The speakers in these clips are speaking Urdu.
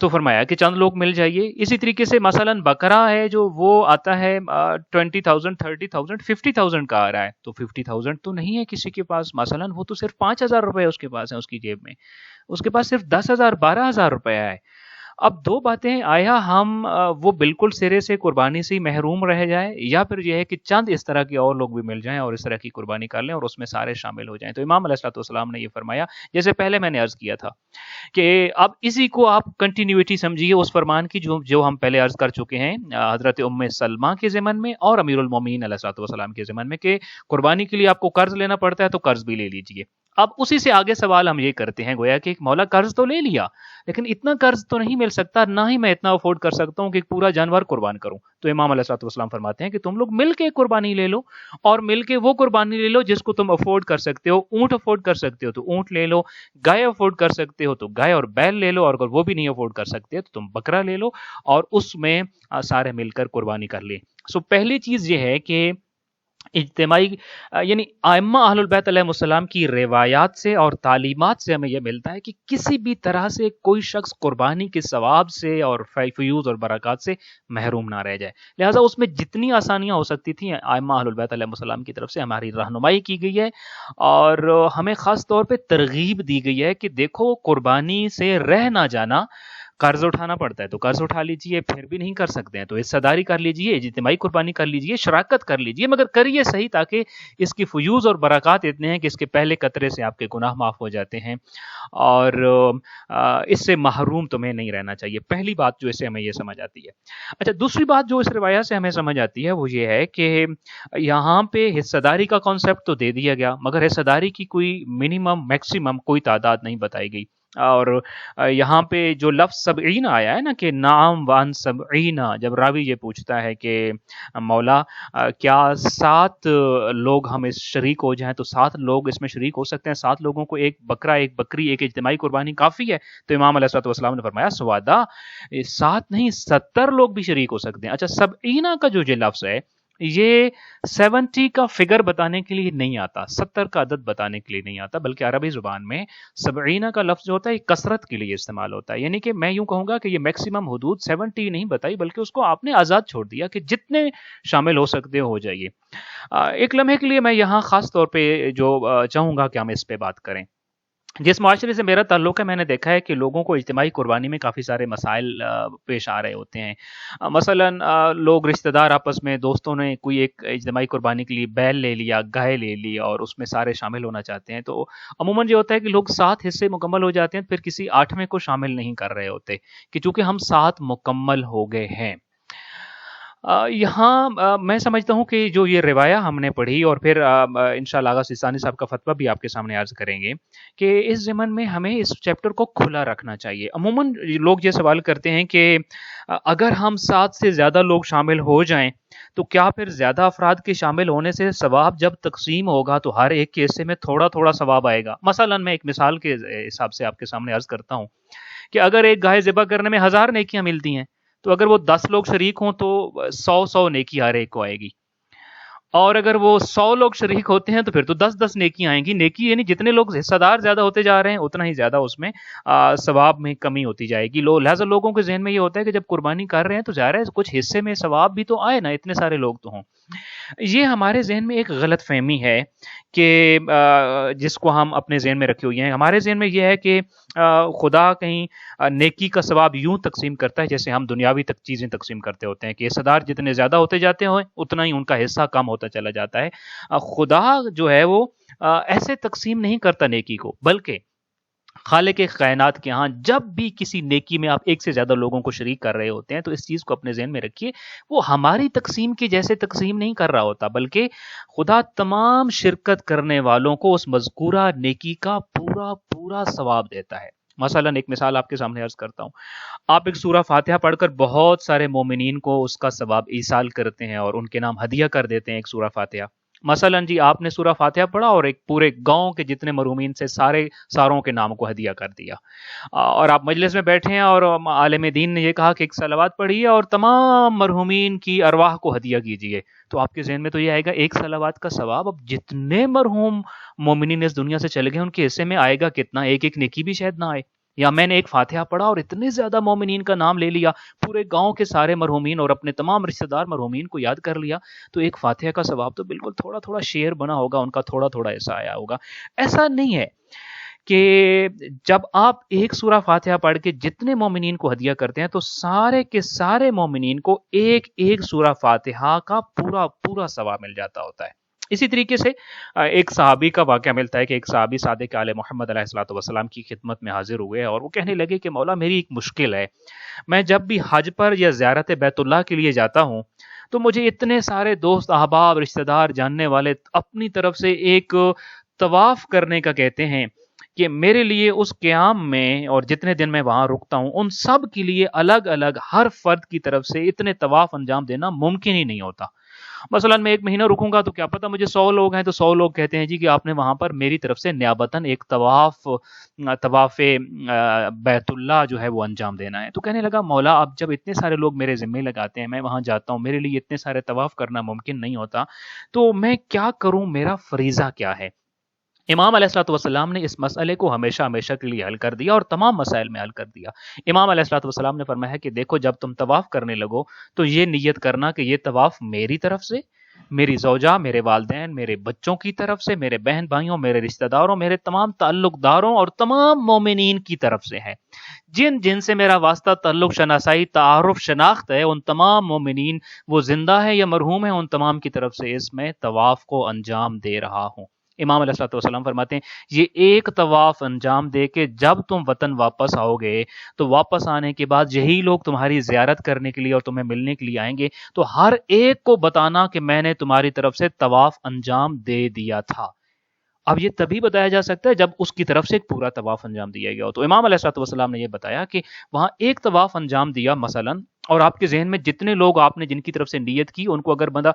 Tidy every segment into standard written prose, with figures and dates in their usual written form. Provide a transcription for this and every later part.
تو فرمایا کہ چند لوگ مل جائیے. اسی طریقے سے مثلاً بکرا ہے جو وہ آتا ہے 20,000 30,000 50,000 کا آ رہا ہے, تو 50,000 تو نہیں ہے کسی کے پاس, مثلاً وہ تو صرف 5,000 روپے اس کے پاس ہیں, اس کی جیب میں اس کے پاس صرف 10,000 12,000 روپے ہے. اب دو باتیں, آیا ہم وہ بالکل سرے سے قربانی سے محروم رہ جائیں, یا پھر یہ ہے کہ چند اس طرح کے اور لوگ بھی مل جائیں اور اس طرح کی قربانی کر لیں اور اس میں سارے شامل ہو جائیں. تو امام علیہ الصلوۃ والسلام نے یہ فرمایا, جیسے پہلے میں نے عرض کیا تھا کہ اب اسی کو آپ کنٹینیوٹی سمجھیے اس فرمان کی جو ہم پہلے عرض کر چکے ہیں حضرت ام سلمہ کے ضمن میں اور امیر المومنین علیہ الصلوۃ والسلام کے ضمن میں, کہ قربانی کے لیے آپ کو قرض لینا پڑتا ہے تو قرض بھی لے لیجئے. اب اسی سے آگے سوال ہم یہ کرتے ہیں, گویا کہ ایک مولا قرض تو لے لیا لیکن اتنا قرض تو نہیں مل سکتا, نہ ہی میں اتنا افورڈ کر سکتا ہوں کہ ایک پورا جانور قربان کروں. تو امام علیہ الصلوۃ والسلام فرماتے ہیں کہ تم لوگ مل کے قربانی لے لو, اور مل کے وہ قربانی لے لو جس کو تم افورڈ کر سکتے ہو. اونٹ افورڈ کر سکتے ہو تو اونٹ لے لو, گائے افورڈ کر سکتے ہو تو گائے اور بیل لے لو, اور اگر وہ بھی نہیں افورڈ کر سکتے تو تم بکرا لے لو اور اس میں سارے مل کر قربانی کر لیں. سو پہلی چیز یہ ہے کہ اجتماعی یعنی ائمہ اہل البیت علیہ السلام کی روایات سے اور تعلیمات سے ہمیں یہ ملتا ہے کہ کسی بھی طرح سے کوئی شخص قربانی کے ثواب سے اور فیوز اور برکات سے محروم نہ رہ جائے. لہٰذا اس میں جتنی آسانیاں ہو سکتی تھیں ائمہ اہل البیت علیہ السلام کی طرف سے ہماری رہنمائی کی گئی ہے, اور ہمیں خاص طور پہ ترغیب دی گئی ہے کہ دیکھو قربانی سے رہ نہ جانا, قرض اٹھانا پڑتا ہے تو قرض اٹھا لیجئے, پھر بھی نہیں کر سکتے ہیں تو حصہ داری کر لیجئے, اجتماعی قربانی کر لیجئے, شراکت کر لیجئے, مگر کریے صحیح تاکہ اس کی فیوز اور برکات اتنے ہیں کہ اس کے پہلے قطرے سے آپ کے گناہ معاف ہو جاتے ہیں, اور اس سے محروم تمہیں نہیں رہنا چاہیے. پہلی بات جو اس سے ہمیں یہ سمجھ آتی ہے. اچھا, دوسری بات جو اس روایت سے ہمیں سمجھ آتی ہے وہ یہ ہے کہ یہاں پہ حصہ داری کا کانسیپٹ تو دے دیا گیا, مگر حصہ داری کی کوئی منیمم میکسیمم کوئی تعداد نہیں بتائی گئی. اور یہاں پہ جو لفظ سبعین آیا ہے نا کہ نعم وان سبعین, جب راوی یہ پوچھتا ہے کہ مولا کیا 7 لوگ ہم اس شریک ہو جائیں, تو 7 لوگ اس میں شریک ہو سکتے ہیں, 7 لوگوں کو ایک بکرا ایک بکری ایک اجتماعی قربانی کافی ہے. تو امام علیہ الصلوۃ والسلام نے فرمایا سوادا 7 نہیں 70 لوگ بھی شریک ہو سکتے ہیں. اچھا, سبعین کا جو لفظ ہے یہ 70 کا فگر بتانے کے لیے نہیں آتا, 70 کا عدد بتانے کے لیے نہیں آتا, بلکہ عربی زبان میں 70 کا لفظ جو ہوتا ہے یہ کثرت کے لیے استعمال ہوتا ہے. یعنی کہ میں یوں کہوں گا کہ یہ میکسیمم حدود 70 نہیں بتائی, بلکہ اس کو آپ نے آزاد چھوڑ دیا کہ جتنے شامل ہو سکتے ہو جائیے. ایک لمحے کے لیے میں یہاں خاص طور پہ جو چاہوں گا کہ ہم اس پہ بات کریں. جس معاشرے سے میرا تعلق ہے میں نے دیکھا ہے کہ لوگوں کو اجتماعی قربانی میں کافی سارے مسائل پیش آ رہے ہوتے ہیں. مثلاً لوگ رشتہ دار آپس میں دوستوں نے کوئی ایک اجتماعی قربانی کے لیے بیل لے لیا, گائے لے لی, اور اس میں سارے شامل ہونا چاہتے ہیں. تو عموماً یہ ہوتا ہے کہ لوگ 7 حصے مکمل ہو جاتے ہیں, پھر کسی 8ویں کو شامل نہیں کر رہے ہوتے کہ چونکہ ہم 7 مکمل ہو گئے ہیں. یہاں میں سمجھتا ہوں کہ جو یہ روایہ ہم نے پڑھی, اور پھر انشاءاللہ آغا سیستانی صاحب کا فتویٰ بھی آپ کے سامنے عرض کریں گے کہ اس ضمن میں ہمیں اس چیپٹر کو کھلا رکھنا چاہیے. عموماً لوگ یہ سوال کرتے ہیں کہ اگر ہم 7 سے زیادہ لوگ شامل ہو جائیں تو کیا پھر زیادہ افراد کے شامل ہونے سے ثواب جب تقسیم ہوگا تو ہر ایک کے حصے میں تھوڑا تھوڑا ثواب آئے گا؟ مثلاً میں ایک مثال کے حساب سے آپ کے سامنے عرض کرتا ہوں کہ اگر ایک گائے ذبح کرنے میں 1000 نیکیاں ملتی ہیں, تو اگر وہ 10 لوگ شریک ہوں تو 100 نیکی ہر ایک کو آئے گی, اور اگر وہ 100 لوگ شریک ہوتے ہیں تو پھر تو 10 نیکیاں آئیں گی. نیکی یعنی جتنے لوگ حصہ دار زیادہ ہوتے جا رہے ہیں اتنا ہی زیادہ اس میں ثواب میں کمی ہوتی جائے گی. لہٰذا لوگوں کے ذہن میں یہ ہوتا ہے کہ جب قربانی کر رہے ہیں تو ظاہر ہے کچھ حصے میں ثواب بھی تو آئے نا, اتنے سارے لوگ تو ہوں. یہ ہمارے ذہن میں ایک غلط فہمی ہے کہ جس کو ہم اپنے ذہن میں رکھے ہوئے ہیں. ہمارے ذہن میں یہ ہے کہ خدا کہیں نیکی کا ثواب یوں تقسیم کرتا ہے جیسے ہم دنیاوی چیزیں تقسیم کرتے ہوتے ہیں کہ حصہ دار جتنے زیادہ ہوتے جاتے ہیں اتنا ہی ان کا حصہ کم ہوتا چلا جاتا ہے. خدا جو ہے وہ ایسے تقسیم نہیں کرتا نیکی کو, بلکہ خالق کائنات کے ہاں جب بھی کسی نیکی میں آپ ایک سے زیادہ لوگوں کو شریک کر رہے ہوتے ہیں تو اس چیز کو اپنے ذہن میں رکھیے, وہ ہماری تقسیم کے جیسے تقسیم نہیں کر رہا ہوتا, بلکہ خدا تمام شرکت کرنے والوں کو اس مذکورہ نیکی کا پورا ثواب دیتا ہے. مثلا ایک مثال آپ کے سامنے عرض کرتا ہوں. آپ ایک سورہ فاتحہ پڑھ کر بہت سارے مومنین کو اس کا ثواب ایصال کرتے ہیں اور ان کے نام ہدیہ کر دیتے ہیں ایک سورہ فاتحہ. مثلا جی آپ نے سورہ فاتحہ پڑھا اور ایک پورے گاؤں کے جتنے مرحومین سے ساروں کے نام کو ہدیہ کر دیا, اور آپ مجلس میں بیٹھے ہیں اور عالم دین نے یہ کہا کہ ایک صلوات پڑھیے اور تمام مرحومین کی ارواح کو ہدیہ کیجیے, تو آپ کے ذہن میں تو یہ آئے گا ایک صلوات کا ثواب اب جتنے مرحوم مومنین اس دنیا سے چلے گئے ان کے حصے میں آئے گا کتنا, ایک نیکی بھی شاید نہ آئے. یا میں نے ایک فاتحہ پڑھا اور اتنے زیادہ مومنین کا نام لے لیا، پورے گاؤں کے سارے مرحومین اور اپنے تمام رشتہ دار مرحومین کو یاد کر لیا، تو ایک فاتحہ کا ثواب تو بالکل تھوڑا تھوڑا شیئر بنا ہوگا، ان کا تھوڑا تھوڑا ایسا آیا ہوگا۔ ایسا نہیں ہے کہ جب آپ ایک سورہ فاتحہ پڑھ کے جتنے مومنین کو ہدیہ کرتے ہیں تو سارے کے سارے مومنین کو ایک ایک سورہ فاتحہ کا پورا پورا ثواب مل جاتا ہوتا ہے۔ اسی طریقے سے ایک صحابی کا واقعہ ملتا ہے کہ ایک صحابی صادق آل محمد علیہ الصلوۃ والسلام کی خدمت میں حاضر ہوئے اور وہ کہنے لگے کہ مولا میری ایک مشکل ہے، میں جب بھی حج پر یا زیارت بیت اللہ کے لیے جاتا ہوں تو مجھے اتنے سارے دوست احباب رشتہ دار جاننے والے اپنی طرف سے ایک طواف کرنے کا کہتے ہیں کہ میرے لیے اس قیام میں اور جتنے دن میں وہاں رکتا ہوں ان سب کے لیے الگ الگ ہر فرد کی طرف سے اتنے طواف انجام دینا ممکن ہی نہیں ہوتا۔ مثلا میں ایک مہینہ رکوں گا تو کیا پتہ مجھے 100 لوگ ہیں تو 100 لوگ کہتے ہیں جی کہ آپ نے وہاں پر میری طرف سے نیابتاً ایک طواف بیت اللہ جو ہے وہ انجام دینا ہے۔ تو کہنے لگا مولا اب جب اتنے سارے لوگ میرے ذمہ لگاتے ہیں، میں وہاں جاتا ہوں، میرے لیے اتنے سارے طواف کرنا ممکن نہیں ہوتا، تو میں کیا کروں، میرا فریضہ کیا ہے؟ امام علیہ الصلوۃ والسلام نے اس مسئلے کو ہمیشہ ہمیشہ کے لیے حل کر دیا اور تمام مسائل میں حل کر دیا۔ امام علیہ الصلوۃ والسلام نے فرمایا کہ دیکھو جب تم طواف کرنے لگو تو یہ نیت کرنا کہ یہ طواف میری طرف سے، میری زوجہ، میرے والدین، میرے بچوں کی طرف سے، میرے بہن بھائیوں، میرے رشتہ داروں، میرے تمام تعلق داروں اور تمام مومنین کی طرف سے ہے۔ جن جن سے میرا واسطہ، تعلق، شناسائی، تعارف، شناخت ہے، ان تمام مومنین وہ زندہ ہے یا مرحوم ہے، ان تمام کی طرف سے اس میں طواف کو انجام دے رہا ہوں۔ امام علیہ الصلوۃ والسلام فرماتے ہیں یہ ایک طواف انجام دے کے جب تم وطن واپس آؤ گے تو واپس آنے کے بعد یہی لوگ تمہاری زیارت کرنے کے لیے اور تمہیں ملنے کے لیے آئیں گے، تو ہر ایک کو بتانا کہ میں نے تمہاری طرف سے طواف انجام دے دیا تھا۔ اب یہ تبھی بتایا جا سکتا ہے جب اس کی طرف سے ایک پورا طواف انجام دیا گیا ہو۔ تو امام علیہ الصلوۃ والسلام نے یہ بتایا کہ وہاں ایک طواف انجام دیا مثلا، اور آپ کے ذہن میں جتنے لوگ آپ نے جن کی طرف سے نیت کی ان کو اگر بندہ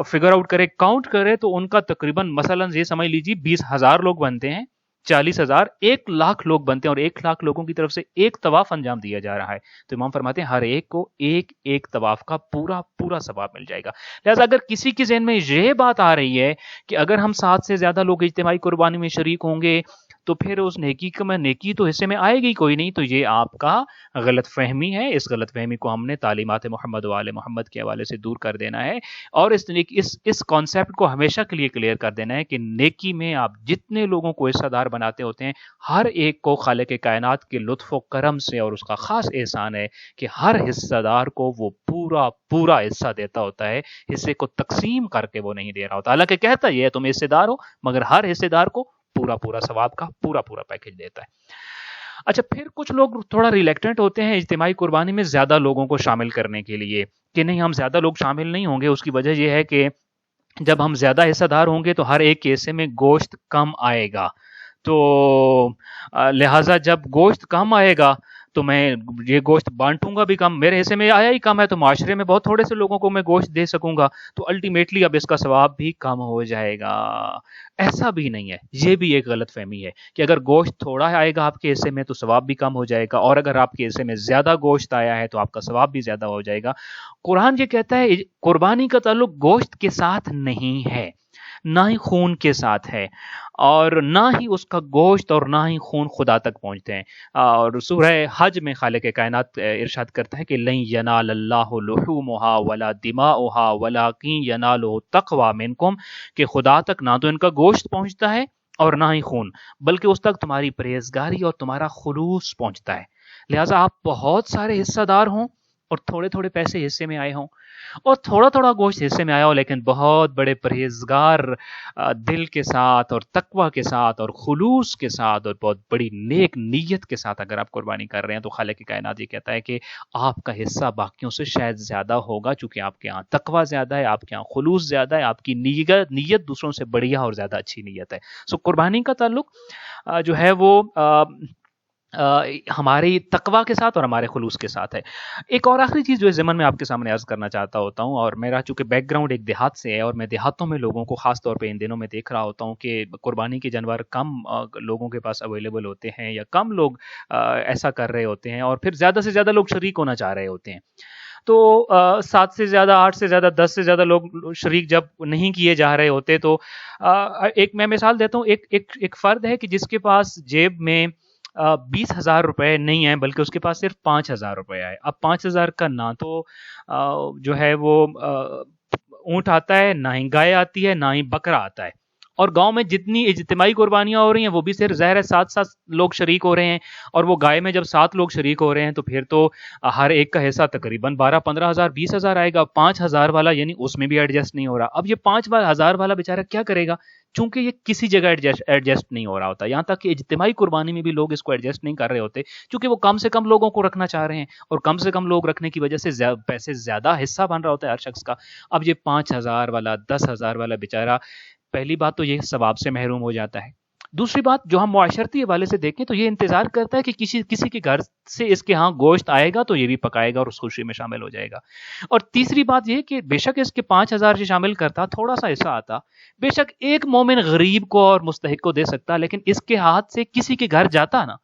فگر آؤٹ کرے، کاؤنٹ کرے، تو ان کا تقریباً مثلا یہ سمجھ لیجیے 20,000 لوگ بنتے ہیں، 40,000، 1,00,000 لوگ بنتے ہیں، اور 1,00,000 لوگوں کی طرف سے ایک طواف انجام دیا جا رہا ہے۔ تو امام فرماتے ہیں ہر ایک کو ایک ایک طواف کا پورا پورا ثواب مل جائے گا۔ لہٰذا اگر کسی کے ذہن میں یہ بات آ رہی ہے کہ اگر ہم 7 سے زیادہ لوگ اجتماعی قربانی میں شریک ہوں گے تو پھر اس نیکی تو حصے میں آئے گی کوئی نہیں، تو یہ آپ کا غلط فہمی ہے۔ اس غلط فہمی کو ہم نے تعلیمات محمد و آل محمد کے حوالے سے دور کر دینا ہے، اور اس کانسیپٹ کو ہمیشہ کے لیے کلیئر کر دینا ہے کہ نیکی میں آپ جتنے لوگوں کو حصہ دار بناتے ہوتے ہیں، ہر ایک کو خالق کائنات کے لطف و کرم سے اور اس کا خاص احسان ہے کہ ہر حصہ دار کو وہ پورا پورا حصہ دیتا ہوتا ہے، حصے کو تقسیم کر کے وہ نہیں دے رہا ہوتا۔ حالانکہ کہتا یہ ہے تم حصے دار ہو، مگر ہر حصے دار کو پورا پورا ثواب کا پورا پورا پیکج دیتا ہے۔ اچھا، پھر کچھ لوگ تھوڑا ریلیکٹنٹ ہوتے ہیں اجتماعی قربانی میں زیادہ لوگوں کو شامل کرنے کے لیے کہ نہیں ہم زیادہ لوگ شامل نہیں ہوں گے۔ اس کی وجہ یہ ہے کہ جب ہم زیادہ حصہ دار ہوں گے تو ہر ایک کے حصے میں گوشت کم آئے گا، تو لہٰذا جب گوشت کم آئے گا تو میں یہ گوشت بانٹوں گا بھی کم، میرے حصے میں آیا ہی کم ہے، تو معاشرے میں بہت تھوڑے سے لوگوں کو میں گوشت دے سکوں گا، تو الٹیمیٹلی اب اس کا ثواب بھی کم ہو جائے گا۔ ایسا بھی نہیں ہے، یہ بھی ایک غلط فہمی ہے کہ اگر گوشت تھوڑا آئے گا آپ کے حصے میں تو ثواب بھی کم ہو جائے گا، اور اگر آپ کے حصے میں زیادہ گوشت آیا ہے تو آپ کا ثواب بھی زیادہ ہو جائے گا۔ قرآن یہ کہتا ہے قربانی کا تعلق گوشت کے ساتھ نہیں ہے، نہ ہی خون کے ساتھ ہے، اور نہ ہی اس کا گوشت اور نہ ہی خون خدا تک پہنچتے ہیں۔ اور سورہ حج میں خالق کائنات ارشاد کرتا ہے کہ لن ینال اللہ لحومھا ولا دماؤھا ولکن ینالہ التقوی منکم، کہ خدا تک نہ تو ان کا گوشت پہنچتا ہے اور نہ ہی خون، بلکہ اس تک تمہاری پرہیزگاری اور تمہارا خلوص پہنچتا ہے۔ لہٰذا آپ بہت سارے حصہ دار ہوں اور تھوڑے تھوڑے پیسے حصے میں آئے ہوں، اور تھوڑا تھوڑا گوشت حصے میں آیا ہو، لیکن بہت بڑے پرہیزگار دل کے ساتھ اور تقوی کے ساتھ اور خلوص کے ساتھ اور بہت بڑی نیک نیت کے ساتھ اگر آپ قربانی کر رہے ہیں تو خالق کائنات یہ کہتا ہے کہ آپ کا حصہ باقیوں سے شاید زیادہ ہوگا، چونکہ آپ کے ہاں تقوی زیادہ ہے، آپ کے ہاں خلوص زیادہ ہے، آپ کی نیت دوسروں سے بڑھیا اور زیادہ اچھی نیت ہے۔ سو قربانی کا تعلق جو ہے وہ ہماری تقوی کے ساتھ اور ہمارے خلوص کے ساتھ ہے۔ ایک اور آخری چیز جو اس ضمن میں آپ کے سامنے عرض کرنا چاہتا ہوتا ہوں، اور میرا چونکہ بیک گراؤنڈ ایک دیہات سے ہے اور میں دیہاتوں میں لوگوں کو خاص طور پہ ان دنوں میں دیکھ رہا ہوتا ہوں کہ قربانی کے جانور کم لوگوں کے پاس اویلیبل ہوتے ہیں یا کم لوگ ایسا کر رہے ہوتے ہیں، اور پھر زیادہ سے زیادہ لوگ شریک ہونا چاہ رہے ہوتے ہیں۔ تو 7 سے زیادہ، 8 سے زیادہ، 10 سے زیادہ لوگ شریک جب نہیں کیے جا رہے ہوتے تو ایک میں مثال دیتا ہوں، ایک فرد ہے کہ جس کے پاس جیب میں 20,000 روپے نہیں ہیں بلکہ اس کے پاس صرف 5,000 روپے آئے. اب 5,000 کا نہ تو جو ہے وہ اونٹ آتا ہے، نہ ہی گائے آتی ہے، نہ ہی بکرا آتا ہے. اور گاؤں میں جتنی اجتماعی قربانیاں ہو رہی ہیں وہ بھی صرف ظاہر ہے 7 لوگ شریک ہو رہے ہیں. اور وہ گائے میں جب 7 لوگ شریک ہو رہے ہیں تو پھر تو ہر ایک کا حصہ تقریباً 12-15 ہزار 20,000 آئے گا. 5,000 والا یعنی اس میں بھی ایڈجسٹ نہیں ہو رہا. اب یہ 5,000 والا بیچارہ کیا کرے گا؟ چونکہ یہ کسی جگہ ایڈجسٹ نہیں ہو رہا ہوتا. یہاں تک کہ اجتماعی قربانی میں بھی لوگ اس کو ایڈجسٹ نہیں کر رہے ہوتے، چونکہ وہ کم سے کم لوگوں کو رکھنا چاہ رہے ہیں، اور کم سے کم لوگ رکھنے کی وجہ سے پیسے زیادہ حصہ بن رہا ہوتا ہے ہر شخص کا. اب یہ 5,000 والا 10,000 والا بیچارہ، پہلی بات تو یہ ثواب سے محروم ہو جاتا ہے. دوسری بات جو ہم معاشرتی حوالے سے دیکھیں تو یہ انتظار کرتا ہے کہ کسی کے گھر سے اس کے ہاں گوشت آئے گا تو یہ بھی پکائے گا اور اس خوشی میں شامل ہو جائے گا. اور تیسری بات یہ کہ بے شک اس کے 5,000 سے شامل کرتا، تھوڑا سا حصہ آتا، بے شک ایک مومن غریب کو اور مستحق کو دے سکتا، لیکن اس کے ہاتھ سے کسی کے گھر جاتا نا.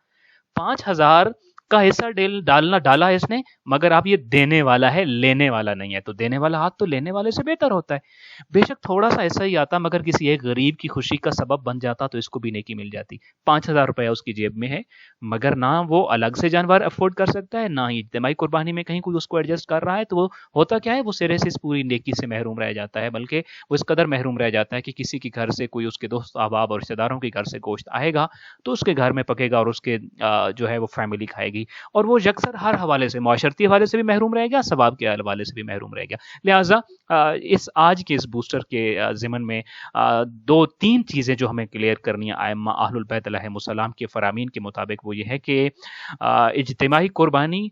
5,000 کا حصہ ڈالا اس نے، مگر اب یہ دینے والا ہے، لینے والا نہیں ہے. تو دینے والا ہاتھ تو لینے والے سے بہتر ہوتا ہے. بے شک تھوڑا سا ایسا ہی آتا، مگر کسی ایک غریب کی خوشی کا سبب بن جاتا تو اس کو بھی نیکی مل جاتی. 5,000 روپیہ اس کی جیب میں ہے، مگر نہ وہ الگ سے جانور افورڈ کر سکتا ہے، نہ ہی اجتماعی قربانی میں کہیں کوئی اس کو ایڈجسٹ کر رہا ہے. تو وہ ہوتا کیا ہے، وہ سرے سے اس پوری نیکی سے محروم رہ جاتا ہے. بلکہ وہ اس قدر محروم رہ جاتا ہے کہ کسی کے گھر سے کوئی اس کے دوست احباب اور رشتے داروں کے گھر سے گوشت آئے گا تو اس کے گھر میں پکے گا اور اس کے جو ہے وہ فیملی کھائے گی. اور وہ یکسر ہر حوالے سے، معاشرتی حوالے سے بھی محروم رہے گا، ثواب کے حوالے سے بھی محروم رہے گا. لہٰذا آج کے اس بوسٹر کے ضمن میں 2-3 چیزیں جو ہمیں کلیئر کرنی ہیں ائمہ اہل البیت علیہم السلام کے فرامین کے مطابق، وہ یہ ہے کہ اجتماعی قربانی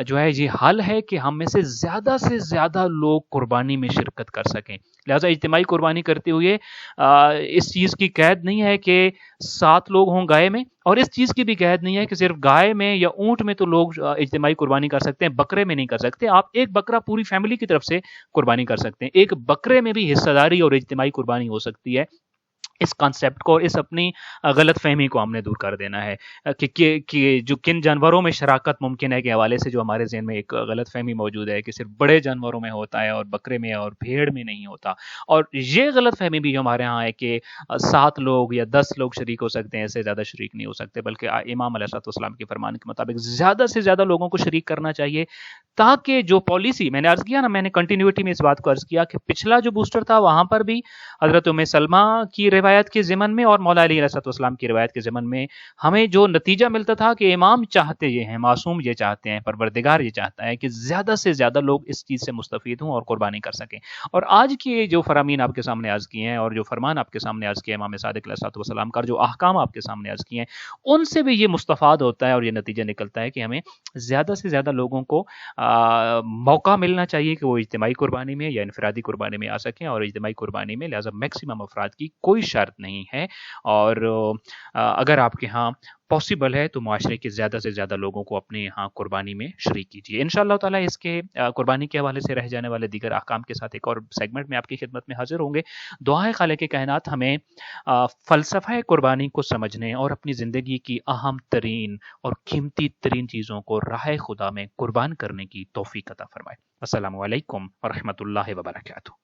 جو ہے یہ حل ہے کہ ہم میں سے زیادہ لوگ قربانی میں شرکت کر سکیں. لہٰذا اجتماعی قربانی کرتے ہوئے اس چیز کی قید نہیں ہے کہ 7 لوگ ہوں گائے میں، اور اس چیز کی بھی قید نہیں ہے کہ صرف گائے میں یا اونٹ میں تو لوگ اجتماعی قربانی کر سکتے ہیں، بکرے میں نہیں کر سکتے. آپ ایک بکرا پوری فیملی کی طرف سے قربانی کر سکتے ہیں. ایک بکرے میں بھی حصہ داری اور اجتماعی قربانی ہو سکتی ہے. اس کانسیپٹ کو، اس اپنی غلط فہمی کو ہم نے دور کر دینا ہے کہ جو کن جانوروں میں شراکت ممکن ہے کے حوالے سے جو ہمارے ذہن میں ایک غلط فہمی موجود ہے کہ صرف بڑے جانوروں میں ہوتا ہے اور بکرے میں اور بھیڑ میں نہیں ہوتا. اور یہ غلط فہمی بھی جو ہمارے ہاں ہے کہ 7 لوگ یا 10 لوگ شریک ہو سکتے ہیں، اس سے زیادہ شریک نہیں ہو سکتے. بلکہ امام علیہ السلام کے فرمان کے مطابق زیادہ سے زیادہ لوگوں کو شریک کرنا چاہیے، تاکہ جو پالیسی میں نے عرض کیا نا، میں نے کنٹینیوٹی میں اس بات کو عرض کیا کہ پچھلا جو بوسٹر تھا وہاں پر بھی حضرت ام سلمہ کی روایت کے ضمن میں اور مولا علی علیہ السلام کی روایت کے ضمن میں ہمیں جو نتیجہ ملتا تھا کہ امام چاہتے یہ ہیں، معصوم یہ چاہتے ہیں، پروردگار یہ چاہتا ہے کہ زیادہ سے زیادہ لوگ اس چیز سے مستفید ہوں اور قربانی کر سکیں. اور آج کی جو فرامین آپ کے سامنے عرض کیے ہیں اور جو فرمان آپ کے سامنے عرض کیے امام صادق علیہ السلام کا، جو احکام آپ کے سامنے عرض کیے ہیں، ان سے بھی یہ مستفاد ہوتا ہے اور یہ نتیجہ نکلتا ہے کہ ہمیں زیادہ سے زیادہ لوگوں کو موقع ملنا چاہیے کہ وہ اجتماعی قربانی میں یا انفرادی قربانی میں آ سکیں. اور اجتماعی قربانی میں لہٰذا میکسیمم افراد کی کوئی شرط نہیں ہے. اور اگر آپ کے ہاں پاسبل ہے تو معاشرے کے زیادہ سے زیادہ لوگوں کو اپنے یہاں قربانی میں شریک کیجیے. انشاءاللہ تعالیٰ اس کے قربانی کے حوالے سے رہ جانے والے دیگر احکام کے ساتھ ایک اور سیگمنٹ میں آپ کی خدمت میں حاضر ہوں گے. دعائے خالق کائنات ہمیں فلسفہ قربانی کو سمجھنے اور اپنی زندگی کی اہم ترین اور قیمتی ترین چیزوں کو راہ خدا میں قربان کرنے کی توفیق عطا فرمائے. السلام علیکم ورحمۃ اللہ وبرکاتہ.